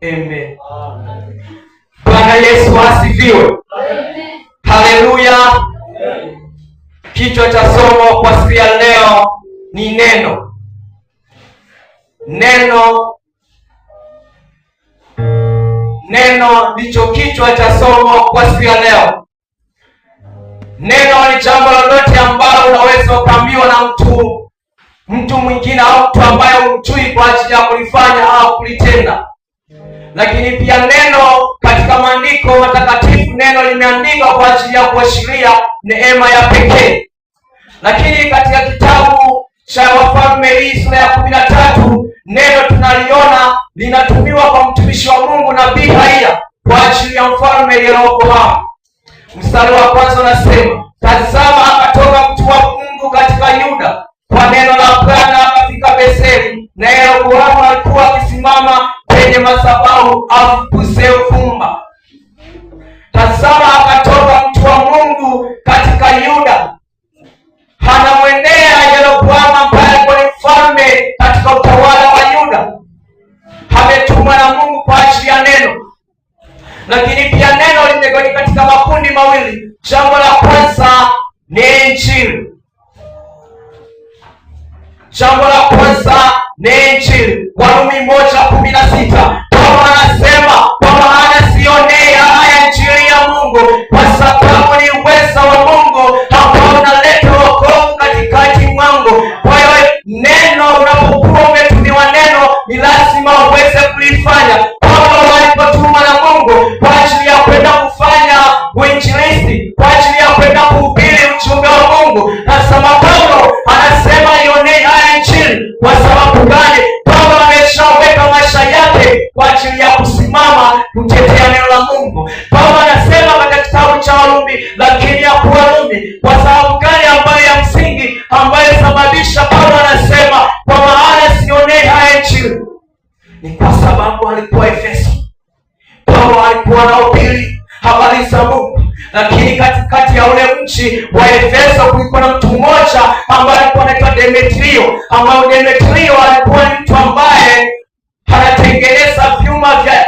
Amen. Bwana Yesu asifiwe. Haleluya. Kichwa cha somo kwa siku ya leo ni neno. Neno ndicho kichwa cha somo kwa siku ya leo. Neno ni jambo lolote ambalo unaweza ukaambiwa na mtu mwingine au mtu ambaye humjui kwa ajili ya kulifanya au kulitenda. Lakini pia neno katika maandiko matakatifu, neno limeandikwa kwa ajili ya kuashiria neema ya pekee. Lakini katika kitabu cha Wafalme hii sura ya 13, neno tunaliona linatumiwa kwa mtumishi wa Mungu nabii Haya kwa ajili ya mfalme Yeroboamu. Mstari wa kwanza unasema, tazama, akatoka mtu wa Mungu katika Yuda kwa neno la Bwana akafika Betheli, na Yeroboamu alikuwa akisimama kwenye madhabahu afukuze uvumba. Tazama, akatoka mtu wa Mungu katika Yuda, anamwendea Yeroboamu ambaye alikuwa ni mfalme katika utawala wa Yuda. Ametumwa na Mungu kwa ajili ya neno. Lakini pia neno limegawanyika katika makundi mawili. Jambo la kwanza ni Injili. Jambo la kwanza ni Injili. Warumi 1:16, Paulo anasema, kwa maana sionei haya Injili ya Mungu, kwa sababu ni uweza wa Mungu ambao unaleta wokovu katikati mwangu. Kwa hiyo neno, unapokuwa umetumiwa neno, ni lazima uweze kulifanya. Paulo alipotumwa na Mungu kwa ajili ya kwenda kufanya uinjilisti, kwa ajili ya kwenda kuhubiri ujumbe wa Mungu, nasema Paulo anasema ionei haya Injili. Kwa sababu gani? Paulo ameshaweka maisha yake kwa ajili ya kusimama kutetea neno la Mungu. Paulo anasema katika kitabu cha Warumi, lakini ya Warumi, kwa sababu gani ambayo ya msingi ambayo sababisha Paulo anasema kwa maana sionei haya Injili, ni kwa sababu alikuwa Efeso. Paulo alikuwa anahubiri habari za Mungu, lakini katikati ya ule mji wa Efeso kulikuwa na mtu mmoja ambaye alikuwa anaitwa Demetrio, ambaye Demetrio alikuwa ni mtu ambaye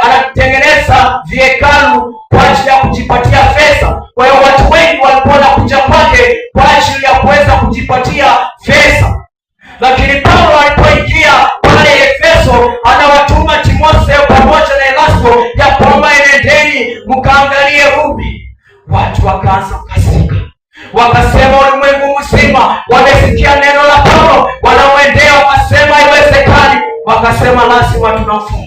anatengeneza vihekalu kwa ajili ya kujipatia pesa. Kwa hiyo watu wengi walikuwa wanakuja kwake kwa ajili ya kuweza kujipatia pesa. Lakini Paulo alipoingia pale Efeso, anawatuma Timotheo pamoja na Erasto ya kwamba enendeni mkaangalie Rumi. Watu wakaanza kukasika, wakasema ulimwengu mzima wamesikia neno la Paulo, wanamwendea wakasema haiwezekani, wakasema lazima tunafunga.